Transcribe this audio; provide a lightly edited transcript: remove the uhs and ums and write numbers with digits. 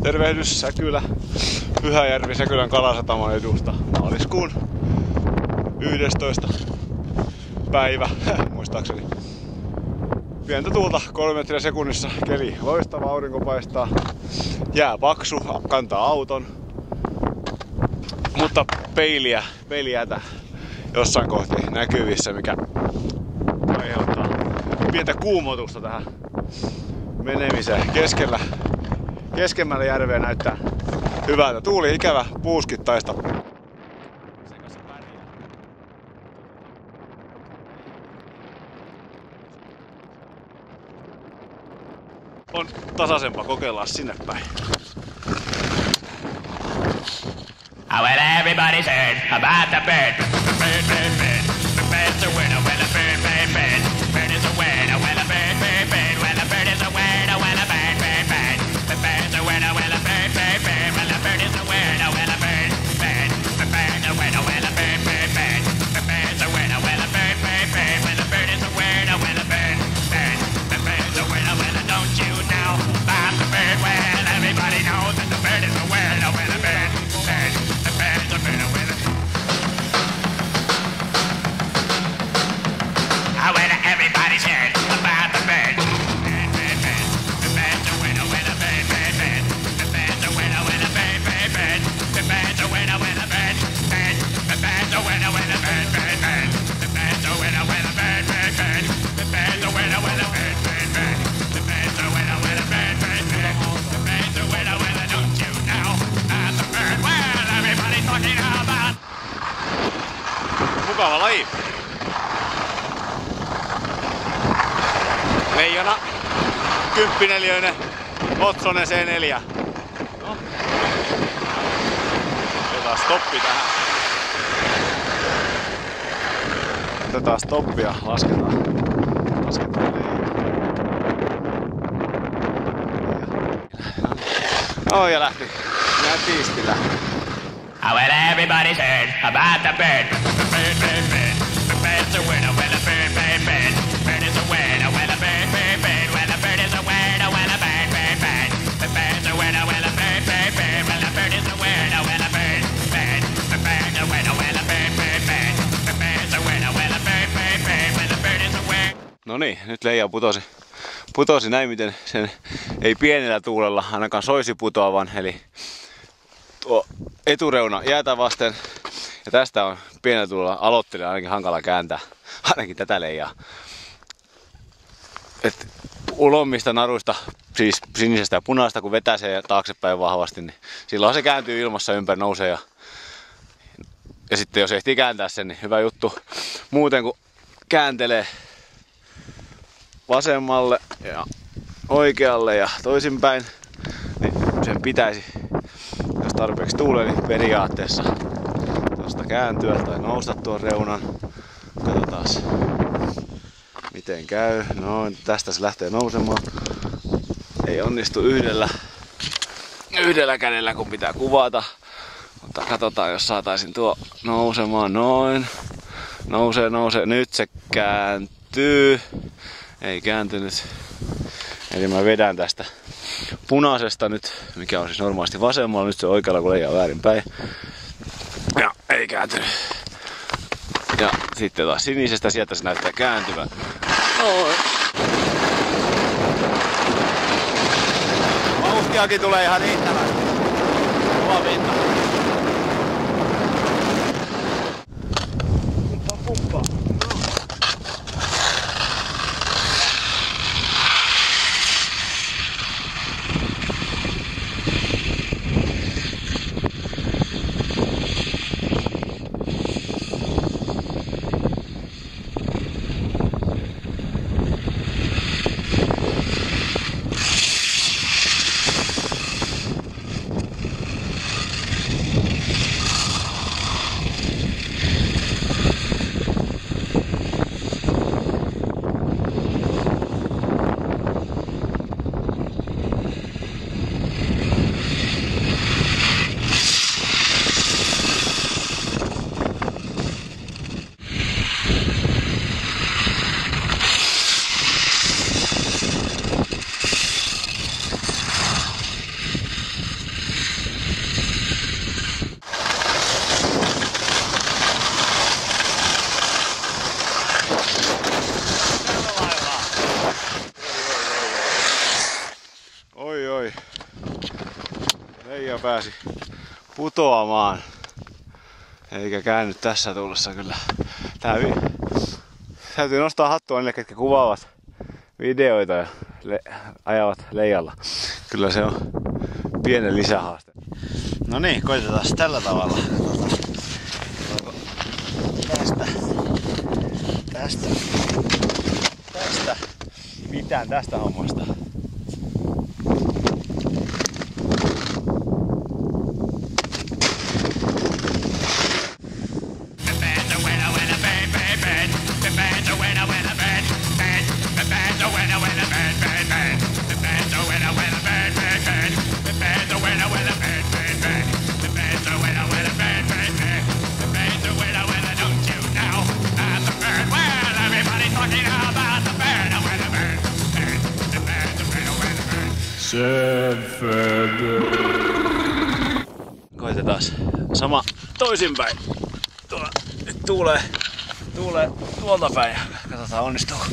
Tervehdys Säkylä, Pyhäjärvi Säkylän Kalasatamon edusta. Maaliskuun 11. päivä, muistaakseni. Pientä tuulta 3 metriä sekunnissa, keli loistava, aurinko paistaa. Jää paksu, kantaa auton. Mutta peilijätä jossain kohti näkyvissä, mikä aiheuttaa pientä kuumotusta tähän menemiseen. Keskemmällä järveä näyttää hyvältä. Tuuli ikävä, puuskittaista. On tasaisempaa, kokeillaan sinne päin. Well, everybody's heard about the bird. Bird, bird, bird. The bird's a winner. Well, a bird, bird, bird. Bird is a winner. Well, a bird, bird, bird. Well, a bird is a winner. Well, a bird, bird, bird. The bird's a winner. Well, a bird, bird, bird. Well, a bird is a winner. Well, a bird, bird. The bird's a winner. Well, a bird, bird, bird. The bird's a winner. Well, a bird, bird, bird. Well, a bird is a winner. Well, a bird, bird. The bird's a winner. Well, don't you know about the bird? Well, everybody knows that the bird is a winner. Well, a bird, bird. Everybody's heard about the bird. Bird, bird, bird. The bird's a winner, winner, bird, bird, bird. The bird's a winner, winner, bird, bird, bird. The bird's a winner, winner, bird, bird. The bird's a winner, winner, bird, bird, bird. The bird's a winner, winner, bird, bird, bird. The bird's a winner, winner, bird, bird, bird. The bird's a winner, winner, bird, bird, bird. The bird's a winner, winner, don't you know about the bird? Well, everybody's talking about. Mukava laji. Leijona, 10-neliöinen, Otsonen C4. No. Otetaan stoppi tähän. Otetaan stoppi ja lasketaan leijona. No ja lähti. Nätisti lähti. Well, everybody's heard about the bird. The bird, bird, bird. The bird's a winner. Well, a bird, bird, bird. Bird is a winner. Well, a bird, bird, bird. Well, a bird is a winner. Well, a bird, bird, bird. The bird's a winner. Well, a bird, bird, bird. Well, a bird is a winner. Well, a bird, bird. The bird's a winner. Well, a bird, bird, bird. The bird's a winner. Well, a bird, bird, bird. Well, a bird is a winner. No niin, nyt leija putosi näin, miten sen ei pienellä tuulella ainakaan soisi putoavan, eli tuo etureuna jäätä vasten, ja tästä on pienellä tuulella aloittelija ainakin hankala kääntää, ainakin tätä leijaa. Et ulommista naruista, siis sinisestä ja punaista, kun vetää se taaksepäin vahvasti, niin silloin se kääntyy ilmassa ympäri, nousee ja sitten jos ehtii kääntää sen, niin hyvä juttu. Muuten kun kääntelee vasemmalle ja oikealle ja toisinpäin, niin sen pitäisi, jos tarpeeksi tuulee, niin periaatteessa tuosta kääntyä tai nousta tuon reunan. Katsotaan miten käy. No, tästä se lähtee nousemaan. Ei onnistu yhdellä kädellä, kun pitää kuvata. Mutta katsotaan, jos saataisin tuo nousemaan noin. Nousee. Nyt se kääntyy. Ei kääntynyt. Eli mä vedän tästä punaisesta nyt, mikä on siis normaalisti vasemmalla. Nyt se oikealla, kun leijaa väärinpäin. Ja ei kääntynyt. Ja sitten taas sinisestä, sieltä se näyttää kääntyvän. Noin. Vauhtiakin tulee ihan riittävän. Kova pinta. Pumppaa. joka pääsi putoamaan. Eikä käynyt tässä tulossa kyllä. Täytyy nostaa hattua niille, ketkä kuvaavat videoita ja ajavat leijalla. Kyllä se on pienen lisähaaste. No niin, koitetaan tällä tavalla. Tästä mitään tästä hommasta. Koitetaan sama toisinpäin. Nyt tuulee tuolta päin. Katsotaan onnistuuko.